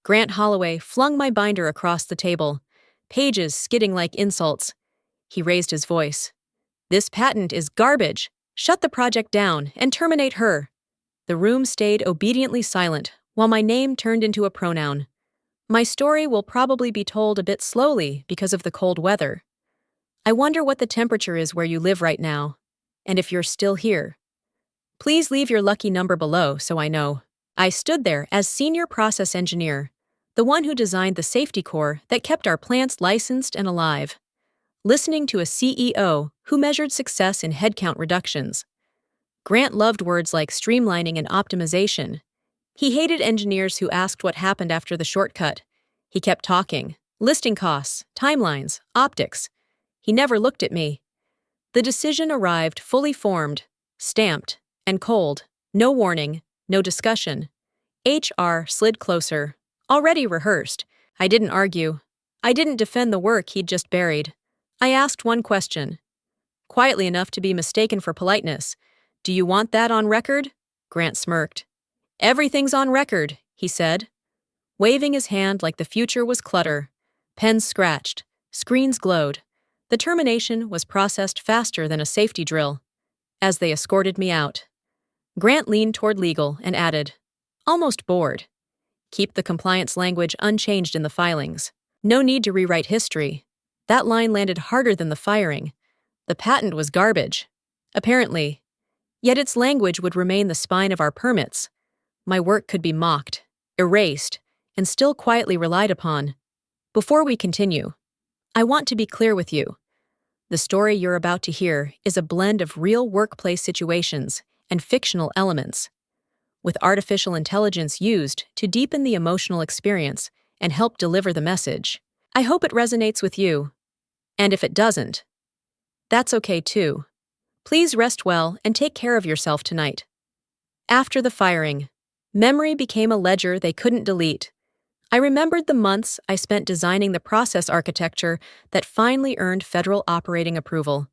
Grant Holloway flung my binder across the table, pages skidding like insults. He raised his voice. "This patent is garbage. Shut the project down and terminate her." The room stayed obediently silent while my name turned into a pronoun. My story will probably be told a bit slowly because of the cold weather. I wonder what the temperature is where you live right now, and if you're still here. Please leave your lucky number below so I know. I stood there as senior process engineer, the one who designed the safety core that kept our plants licensed and alive, listening to a CEO who measured success in headcount reductions. Grant loved words like streamlining and optimization. He hated engineers who asked what happened after the shortcut. He kept talking, listing costs, timelines, optics. He never looked at me. The decision arrived fully formed, stamped, and cold. No warning, no discussion. HR slid closer, already rehearsed. I didn't argue. I didn't defend the work he'd just buried. I asked one question, quietly enough to be mistaken for politeness. "Do you want that on record?" Grant smirked. "Everything's on record," he said, waving his hand like the future was clutter. Pens scratched, screens glowed. The termination was processed faster than a safety drill. As they escorted me out, Grant leaned toward legal and added, almost bored, "Keep the compliance language unchanged in the filings. No need to rewrite history." That line landed harder than the firing. The patent was garbage, apparently. Yet its language would remain the spine of our permits. My work could be mocked, erased, and still quietly relied upon. Before we continue, I want to be clear with you. The story you're about to hear is a blend of real workplace situations and fictional elements, with artificial intelligence used to deepen the emotional experience and help deliver the message. I hope it resonates with you. And if it doesn't, that's okay too. Please rest well and take care of yourself tonight. After the firing, memory became a ledger they couldn't delete. I remembered the months I spent designing the process architecture that finally earned federal operating approval.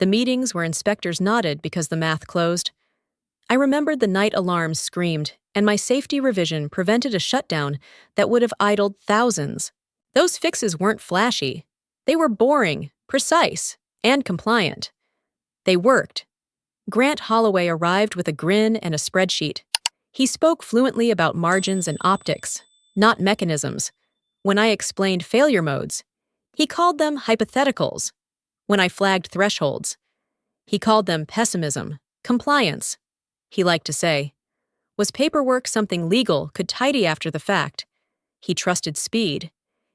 The meetings where inspectors nodded because the math closed. I remembered the night alarms screamed, and my safety revision prevented a shutdown that would have idled thousands. Those fixes weren't flashy. They were boring, precise, and compliant. They worked. Grant Holloway arrived with a grin and a spreadsheet. He spoke fluently about margins and optics, not mechanisms. When I explained failure modes, he called them hypotheticals. When I flagged thresholds, he called them pessimism, compliance. He liked to say, was paperwork something legal could tidy after the fact? He trusted speed.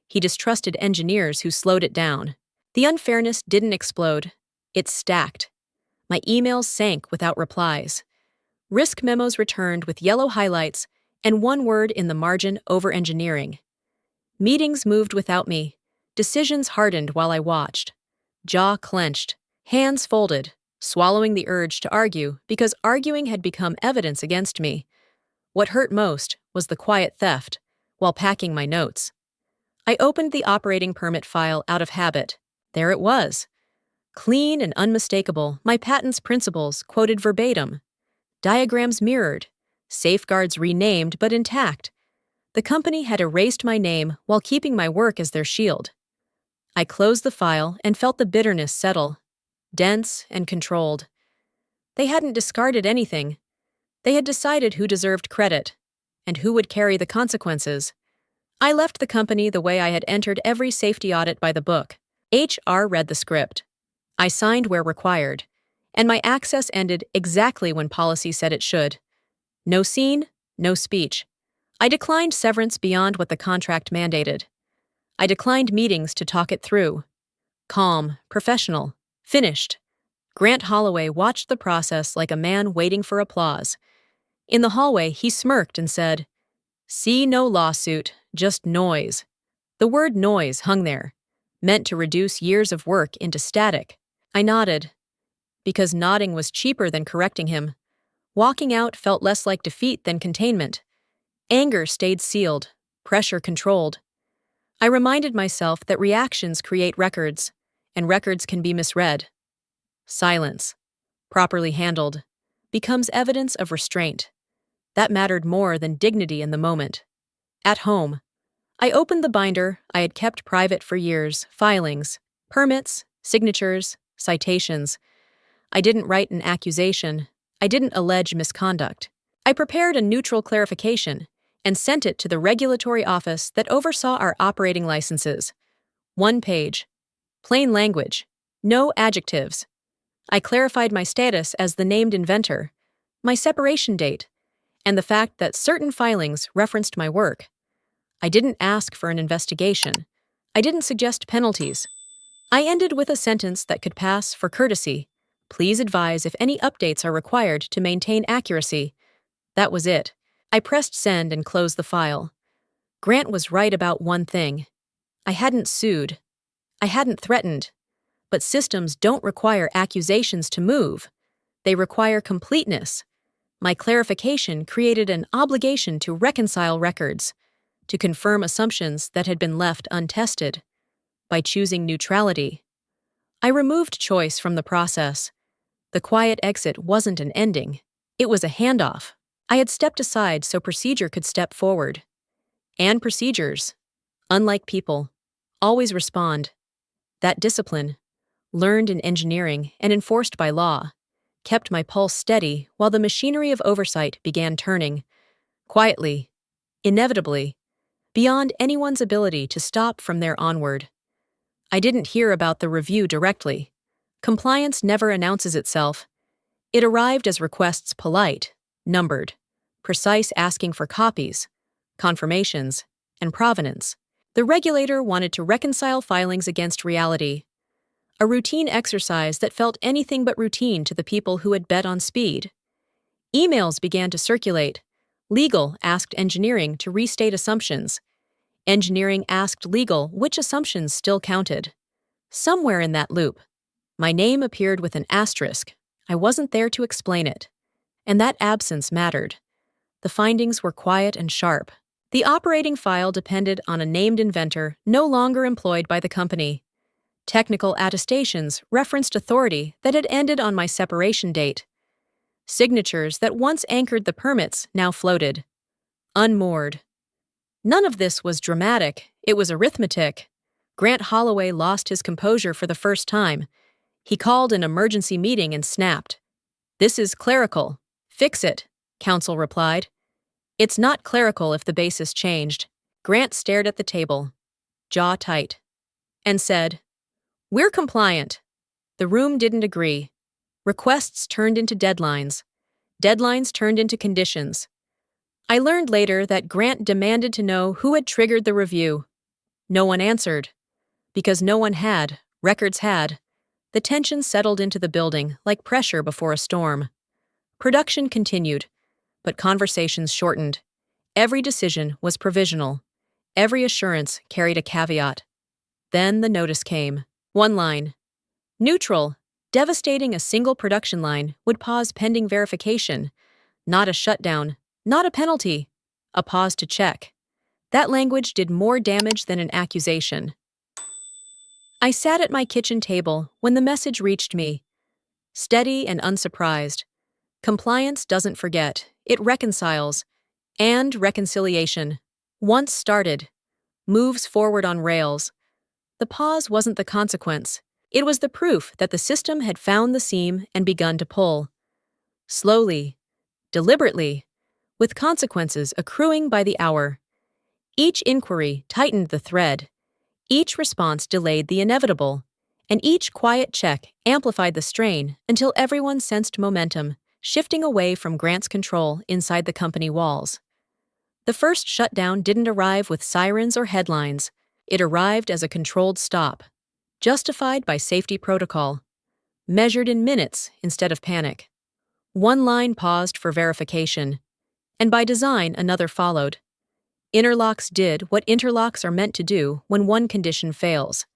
He distrusted engineers who slowed it down. The unfairness didn't explode. It stacked. My emails sank without replies. Risk memos returned with yellow highlights and one word in the margin: over-engineering. Meetings moved without me. Decisions hardened while I watched. Jaw clenched, hands folded, swallowing the urge to argue because arguing had become evidence against me. What hurt most was the quiet theft while packing my notes. I opened the operating permit file out of habit. There it was. Clean and unmistakable, my patent's principles quoted verbatim. Diagrams mirrored. Safeguards renamed but intact. The company had erased my name while keeping my work as their shield. I closed the file and felt the bitterness settle, dense and controlled. They hadn't discarded anything. They had decided who deserved credit and who would carry the consequences. I left the company the way I had entered every safety audit by the book. HR read the script. I signed where required, and my access ended exactly when policy said it should. No scene, no speech. I declined severance beyond what the contract mandated. I declined meetings to talk it through. Calm, professional, finished. Grant Holloway watched the process like a man waiting for applause. In the hallway, he smirked and said, "See no lawsuit, just noise." The word noise hung there, meant to reduce years of work into static. I nodded, because nodding was cheaper than correcting him. Walking out felt less like defeat than containment. Anger stayed sealed, pressure controlled. I reminded myself that reactions create records, and records can be misread. Silence, properly handled, becomes evidence of restraint. That mattered more than dignity in the moment. At home, I opened the binder I had kept private for years, filings, permits, signatures, citations. I didn't write an accusation. I didn't allege misconduct. I prepared a neutral clarification and sent it to the regulatory office that oversaw our operating licenses. 1 page. Plain language. No adjectives. I clarified my status as the named inventor, my separation date, and the fact that certain filings referenced my work. I didn't ask for an investigation. I didn't suggest penalties. I ended with a sentence that could pass for courtesy. Please advise if any updates are required to maintain accuracy. That was it. I pressed send and closed the file. Grant was right about one thing. I hadn't sued. I hadn't threatened. But systems don't require accusations to move. They require completeness. My clarification created an obligation to reconcile records, to confirm assumptions that had been left untested. By choosing neutrality, I removed choice from the process. The quiet exit wasn't an ending. It was a handoff. I had stepped aside so procedure could step forward. And procedures, unlike people, always respond. That discipline, learned in engineering and enforced by law, kept my pulse steady while the machinery of oversight began turning, quietly, inevitably, beyond anyone's ability to stop from there onward. I didn't hear about the review directly. Compliance never announces itself. It arrived as requests polite, numbered, precise, asking for copies, confirmations, and provenance. The regulator wanted to reconcile filings against reality, a routine exercise that felt anything but routine to the people who had bet on speed. Emails began to circulate. Legal asked engineering to restate assumptions. Engineering asked legal which assumptions still counted. Somewhere in that loop, my name appeared with an asterisk. I wasn't there to explain it. And that absence mattered. The findings were quiet and sharp. The operating file depended on a named inventor no longer employed by the company. Technical attestations referenced authority that had ended on my separation date. Signatures that once anchored the permits now floated, unmoored. None of this was dramatic, it was arithmetic. Grant Holloway lost his composure for the first time. He called an emergency meeting and snapped. "This is clerical. Fix it," counsel replied. "It's not clerical if the basis changed." Grant stared at the table, jaw tight, and said, "We're compliant." The room didn't agree. Requests turned into deadlines. Deadlines turned into conditions. I learned later that Grant demanded to know who had triggered the review. No one answered. Because no one had, records had. The tension settled into the building like pressure before a storm. Production continued, but conversations shortened. Every decision was provisional. Every assurance carried a caveat. Then the notice came. One line. Neutral. Devastating. A single production line would pause pending verification. Not a shutdown. Not a penalty. A pause to check. That language did more damage than an accusation. I sat at my kitchen table when the message reached me. Steady and unsurprised. Compliance doesn't forget. It reconciles. And reconciliation, once started, moves forward on rails. The pause wasn't the consequence. It was the proof that the system had found the seam and begun to pull. Slowly, deliberately, with consequences accruing by the hour. Each inquiry tightened the thread. Each response delayed the inevitable. And each quiet check amplified the strain until everyone sensed momentum, shifting away from Grant's control inside the company walls. The first shutdown didn't arrive with sirens or headlines. It arrived as a controlled stop, justified by safety protocol, measured in minutes instead of panic. One line paused for verification, and by design another followed. Interlocks did what interlocks are meant to do when one condition fails.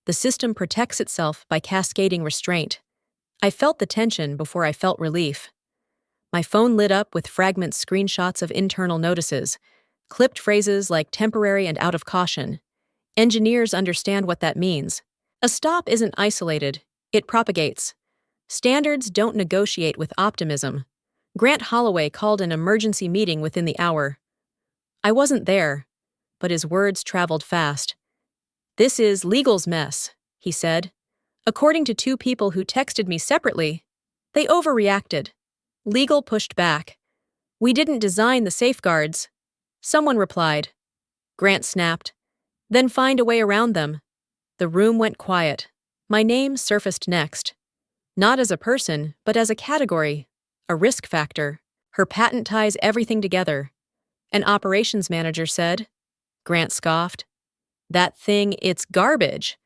The system protects itself by cascading restraint. I felt the tension before I felt relief. My phone lit up with fragment screenshots of internal notices, clipped phrases like temporary and out of caution. Engineers understand what that means. A stop isn't isolated, it propagates. Standards don't negotiate with optimism. Grant Holloway called an emergency meeting within the hour. I wasn't there, but his words traveled fast. "This is legal's mess," he said. "According to two people who texted me separately, they overreacted. Legal pushed back. We didn't design the safeguards." Someone replied. Grant snapped. "Then find a way around them." The room went quiet. My name surfaced next. Not as a person, but as a category. A risk factor. Her patent ties everything together. An operations manager said. Grant scoffed. "That thing, it's garbage."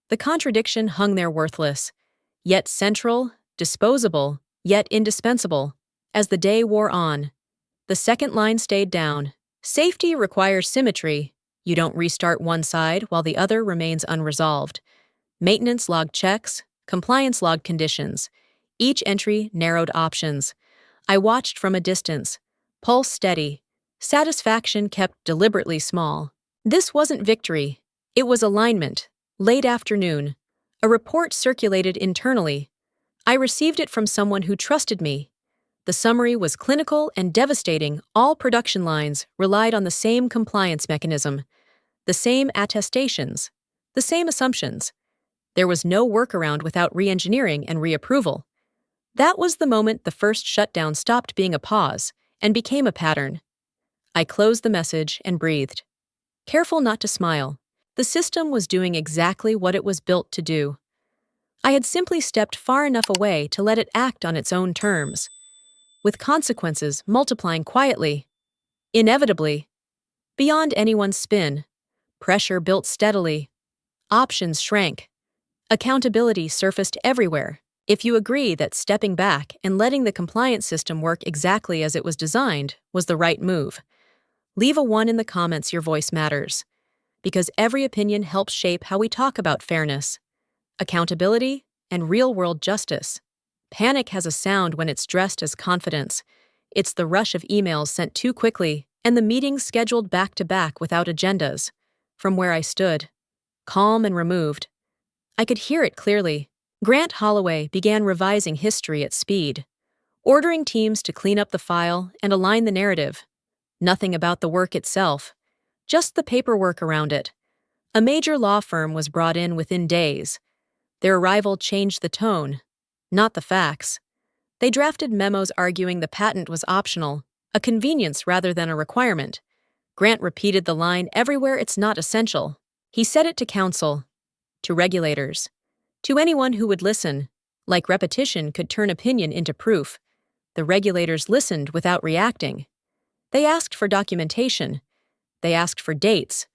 The contradiction hung there worthless. Yet central, disposable, yet indispensable. As the day wore on, the second line stayed down. Safety requires symmetry. You don't restart one side while the other remains unresolved. Maintenance log checks, compliance log conditions. Each entry narrowed options. I watched from a distance, pulse steady. Satisfaction kept deliberately small. This wasn't victory. It was alignment. Late afternoon. A report circulated internally. I received it from someone who trusted me. The summary was clinical and devastating. All production lines relied on the same compliance mechanism, the same attestations, the same assumptions. There was no workaround without re-engineering and reapproval. That was the moment the first shutdown stopped being a pause and became a pattern. I closed the message and breathed. Careful not to smile. The system was doing exactly what it was built to do. I had simply stepped far enough away to let it act on its own terms, with consequences multiplying quietly, inevitably. Beyond anyone's spin, pressure built steadily. Options shrank. Accountability surfaced everywhere. If you agree that stepping back and letting the compliance system work exactly as it was designed was the right move, leave a 1 in the comments. Your voice matters. Because every opinion helps shape how we talk about fairness, accountability, and real-world justice. Panic has a sound when it's dressed as confidence. It's the rush of emails sent too quickly and the meetings scheduled back-to-back without agendas. From where I stood, calm and removed, I could hear it clearly. Grant Holloway began revising history at speed, ordering teams to clean up the file and align the narrative. Nothing about the work itself, just the paperwork around it. A major law firm was brought in within days. Their arrival changed the tone, not the facts. They drafted memos arguing the patent was optional, a convenience rather than a requirement. Grant repeated the line everywhere. It's not essential. He said it to counsel, to regulators, to anyone who would listen, like repetition could turn opinion into proof. The regulators listened without reacting. They asked for documentation. They asked for dates.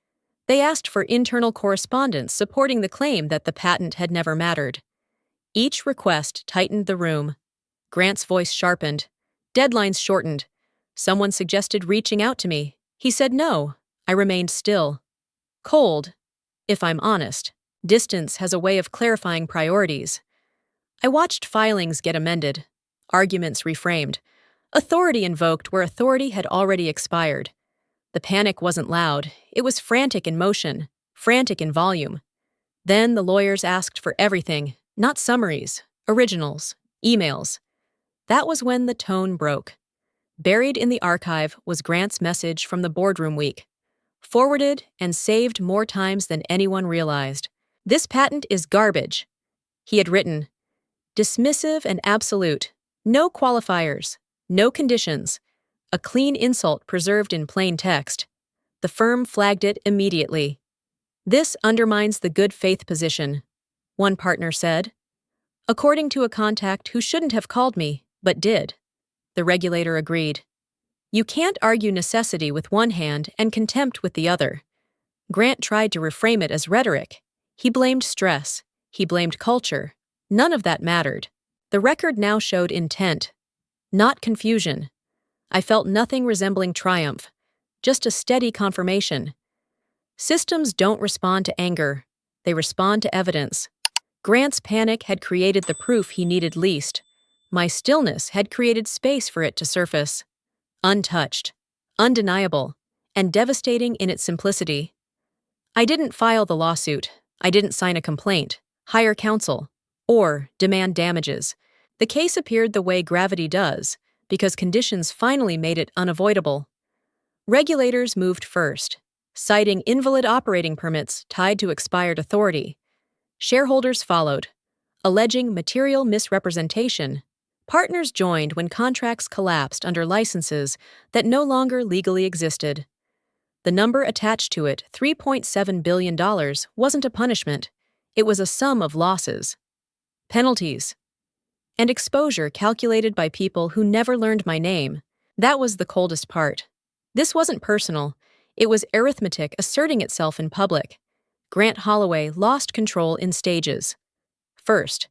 They asked for internal correspondence supporting the claim that the patent had never mattered. Each request tightened the room. Grant's voice sharpened. Deadlines shortened. Someone suggested reaching out to me. He said no. I remained still. Cold, if I'm honest. Distance has a way of clarifying priorities. I watched filings get amended, arguments reframed, authority invoked where authority had already expired. The panic wasn't loud. It was frantic in motion, frantic in volume. Then the lawyers asked for everything, not summaries, originals, emails. That was when the tone broke. Buried in the archive was Grant's message from the boardroom week, forwarded and saved more times than anyone realized. "This patent is garbage," he had written. Dismissive and absolute. No qualifiers, no conditions. A clean insult preserved in plain text. The firm flagged it immediately. "This undermines the good faith position," one partner said. "According to a contact who shouldn't have called me, but did." The regulator agreed. You can't argue necessity with one hand and contempt with the other. Grant tried to reframe it as rhetoric. He blamed stress. He blamed culture. None of that mattered. The record now showed intent, not confusion. I felt nothing resembling triumph, just a steady confirmation. Systems don't respond to anger. They respond to evidence. Grant's panic had created the proof he needed least. My stillness had created space for it to surface. Untouched, undeniable, and devastating in its simplicity. I didn't file the lawsuit. I didn't sign a complaint, hire counsel, or demand damages. The case appeared the way gravity does, because conditions finally made it unavoidable. Regulators moved first, citing invalid operating permits tied to expired authority. Shareholders followed, alleging material misrepresentation. Partners joined when contracts collapsed under licenses that no longer legally existed. The number attached to it, $3.7 billion, wasn't a punishment. It was a sum of losses, penalties, and exposure calculated by people who never learned my name. That was the coldest part. This wasn't personal. It was arithmetic asserting itself in public. Grant Holloway lost control in stages. First,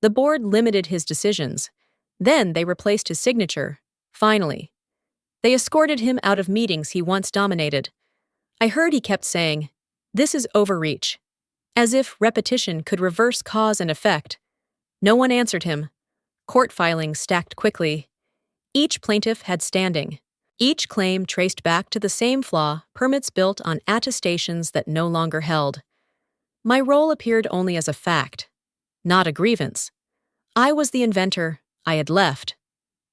the board limited his decisions. Then they replaced his signature. Finally, they escorted him out of meetings he once dominated. I heard he kept saying, "This is overreach," as if repetition could reverse cause and effect. No one answered him. Court filings stacked quickly. Each plaintiff had standing. Each claim traced back to the same flaw, permits built on attestations that no longer held. My role appeared only as a fact, not a grievance. I was the inventor. I had left.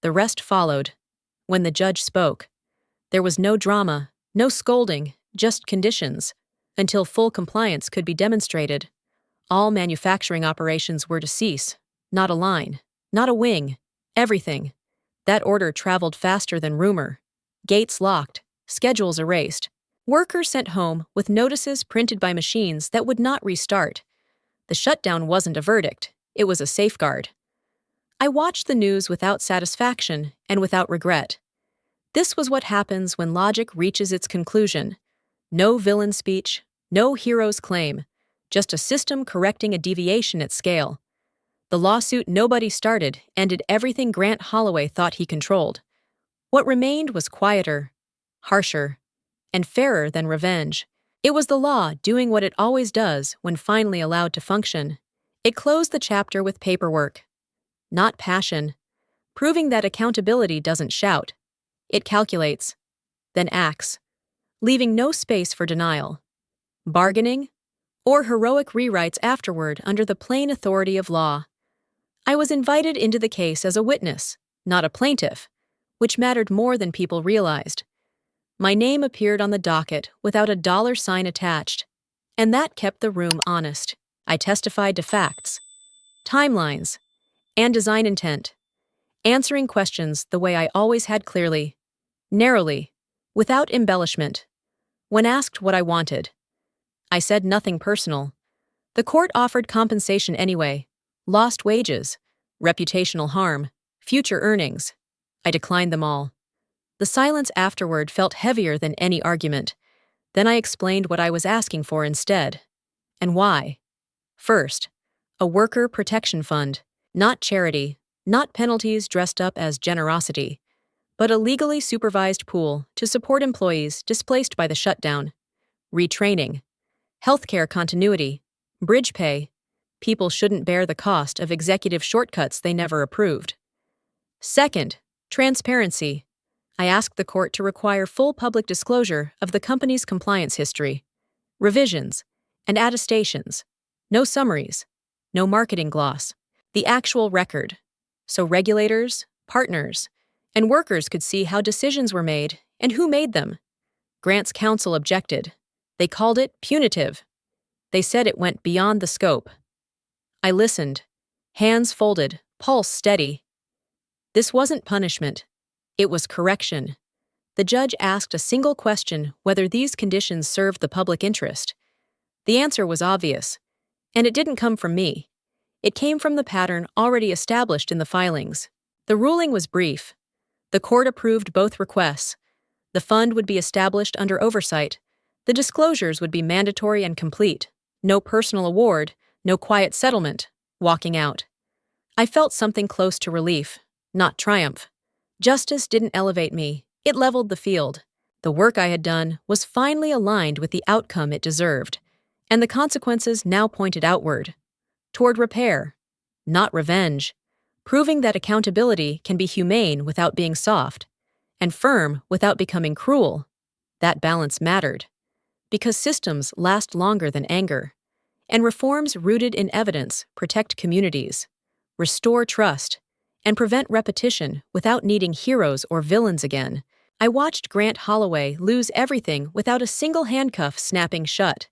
The rest followed. When the judge spoke, there was no drama, no scolding, just conditions. Until full compliance could be demonstrated, all manufacturing operations were to cease. Not a line, not a wing, everything. That order traveled faster than rumor. Gates locked, schedules erased. Workers sent home with notices printed by machines that would not restart. The shutdown wasn't a verdict, it was a safeguard. I watched the news without satisfaction and without regret. This was what happens when logic reaches its conclusion. No villain speech, no hero's claim, just a system correcting a deviation at scale. The lawsuit nobody started ended everything Grant Holloway thought he controlled. What remained was quieter, harsher, and fairer than revenge. It was the law doing what it always does when finally allowed to function. It closed the chapter with paperwork, not passion, proving that accountability doesn't shout. It calculates, then acts, leaving no space for denial, bargaining, or heroic rewrites afterward under the plain authority of law. I was invited into the case as a witness, not a plaintiff, which mattered more than people realized. My name appeared on the docket without a dollar sign attached, and that kept the room honest. I testified to facts, timelines, and design intent, answering questions the way I always had, clearly, narrowly, without embellishment. When asked what I wanted, I said nothing personal. The court offered compensation anyway: lost wages, reputational harm, future earnings. I declined them all. The silence afterward felt heavier than any argument. Then I explained what I was asking for instead, and why. First, a worker protection fund, not charity, not penalties dressed up as generosity, but a legally supervised pool to support employees displaced by the shutdown. Retraining, healthcare continuity, bridge pay. People shouldn't bear the cost of executive shortcuts they never approved. Second, transparency. I asked the court to require full public disclosure of the company's compliance history, revisions, and attestations. No summaries, no marketing gloss. The actual record, so regulators, partners, and workers could see how decisions were made and who made them. Grant's counsel objected. They called it punitive. They said it went beyond the scope. I listened, hands folded, pulse steady. This wasn't punishment. It was correction. The judge asked a single question: whether these conditions served the public interest. The answer was obvious, and it didn't come from me. It came from the pattern already established in the filings. The ruling was brief. The court approved both requests. The fund would be established under oversight. The disclosures would be mandatory and complete. No personal award, no quiet settlement. Walking out, I felt something close to relief, not triumph. Justice didn't elevate me, it leveled the field. The work I had done was finally aligned with the outcome it deserved, and the consequences now pointed outward, toward repair, not revenge, proving that accountability can be humane without being soft, and firm without becoming cruel. That balance mattered, because systems last longer than anger, and reforms rooted in evidence protect communities, restore trust, and prevent repetition without needing heroes or villains again. I watched Grant Holloway lose everything without a single handcuff snapping shut.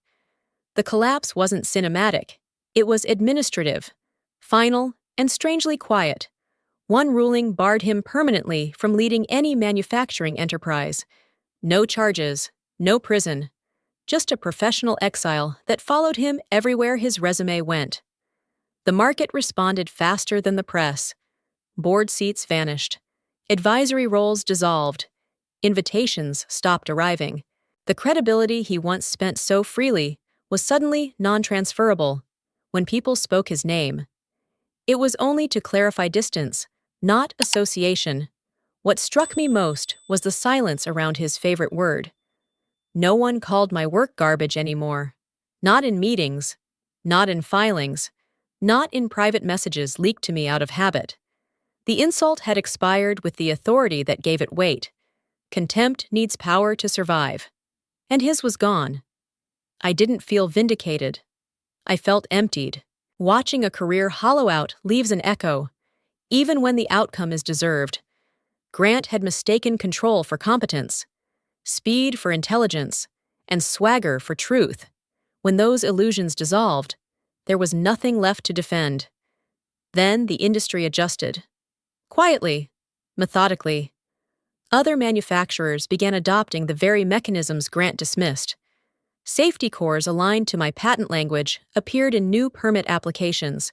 The collapse wasn't cinematic. It was administrative, final, and strangely quiet. One ruling barred him permanently from leading any manufacturing enterprise. No charges, no prison, just a professional exile that followed him everywhere his resume went. The market responded faster than the press. Board seats vanished. Advisory roles dissolved. Invitations stopped arriving. The credibility he once spent so freely was suddenly non-transferable when people spoke his name. It was only to clarify distance, not association. What struck me most was the silence around his favorite word. No one called my work garbage anymore. Not in meetings, not in filings, not in private messages leaked to me out of habit. The insult had expired with the authority that gave it weight. Contempt needs power to survive. And his was gone. I didn't feel vindicated. I felt emptied. Watching a career hollow out leaves an echo, even when the outcome is deserved. Grant had mistaken control for competence, speed for intelligence, and swagger for truth. When those illusions dissolved, there was nothing left to defend. Then the industry adjusted. Quietly, methodically. Other manufacturers began adopting the very mechanisms Grant dismissed. Safety cores aligned to my patent language appeared in new permit applications.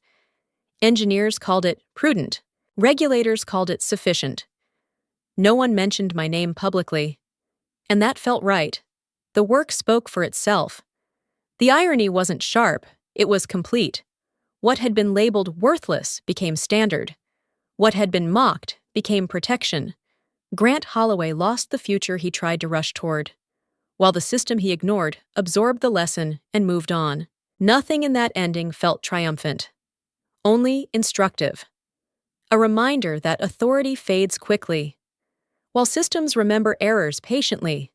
Engineers called it prudent. Regulators called it sufficient. No one mentioned my name publicly. And that felt right. The work spoke for itself. The irony wasn't sharp, it was complete. What had been labeled worthless became standard. What had been mocked became protection. Grant Holloway lost the future he tried to rush toward, while the system he ignored absorbed the lesson and moved on. Nothing in that ending felt triumphant, only instructive. A reminder that authority fades quickly, while systems remember errors patiently,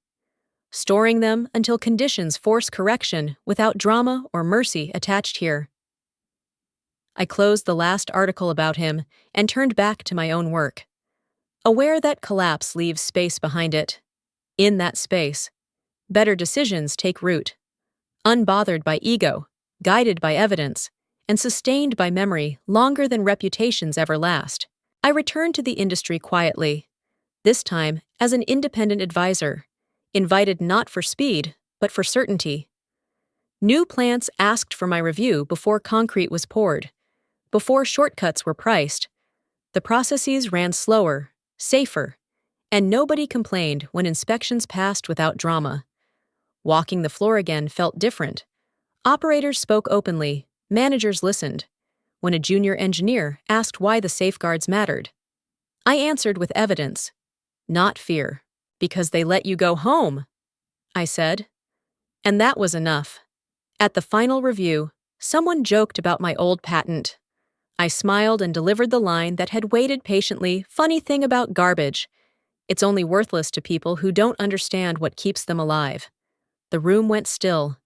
storing them until conditions force correction without drama or mercy attached here. I closed the last article about him and turned back to my own work, aware that collapse leaves space behind it. In that space, better decisions take root, unbothered by ego, guided by evidence, and sustained by memory longer than reputations ever last. I returned to the industry quietly, this time as an independent advisor, invited not for speed, but for certainty. New plants asked for my review before concrete was poured, before shortcuts were priced. The processes ran slower, safer, and nobody complained when inspections passed without drama. Walking the floor again felt different. Operators spoke openly, managers listened. When a junior engineer asked why the safeguards mattered, I answered with evidence, not fear. Because they let you go home, I said. And that was enough. At the final review, someone joked about my old patent. I smiled and delivered the line that had waited patiently. Funny thing about garbage, it's only worthless to people who don't understand what keeps them alive. The room went still,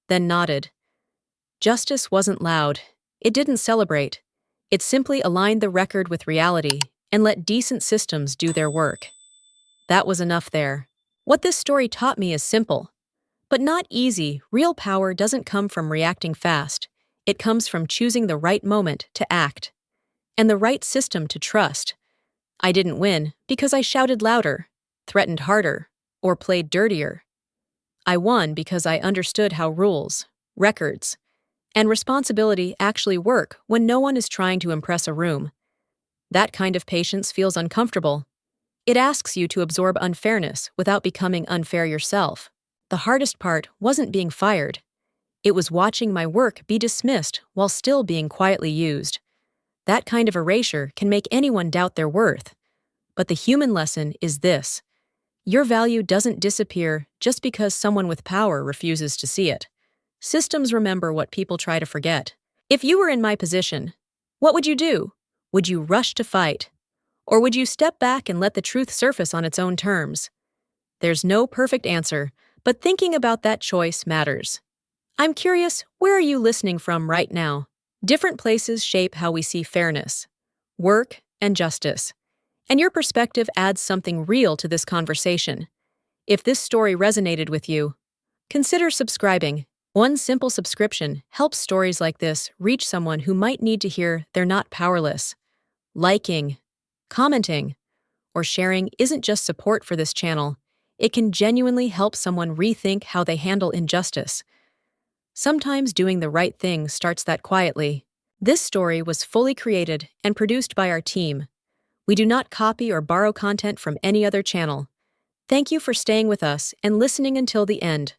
then nodded. Justice wasn't loud. It didn't celebrate. It simply aligned the record with reality and let decent systems do their work. That was enough there. What this story taught me is simple, but not easy. Real power doesn't come from reacting fast. It comes from choosing the right moment to act, and the right system to trust. I didn't win because I shouted louder, threatened harder, or played dirtier. I won because I understood how rules, records, and responsibility actually work when no one is trying to impress a room. That kind of patience feels uncomfortable. It asks you to absorb unfairness without becoming unfair yourself. The hardest part wasn't being fired. It was watching my work be dismissed while still being quietly used. That kind of erasure can make anyone doubt their worth. But the human lesson is this: your value doesn't disappear just because someone with power refuses to see it. Systems remember what people try to forget. If you were in my position, what would you do? Would you rush to fight? Or would you step back and let the truth surface on its own terms? There's no perfect answer, but thinking about that choice matters. I'm curious, where are you listening from right now? Different places shape how we see fairness, work, and justice. and your perspective adds something real to this conversation. If this story resonated with you, consider subscribing. One simple subscription helps stories like this reach someone who might need to hear they're not powerless. Liking, commenting, or sharing isn't just support for this channel, it can genuinely help someone rethink how they handle injustice. Sometimes doing the right thing starts that quietly. This story was fully created and produced by our team. We do not copy or borrow content from any other channel. Thank you for staying with us and listening until the end.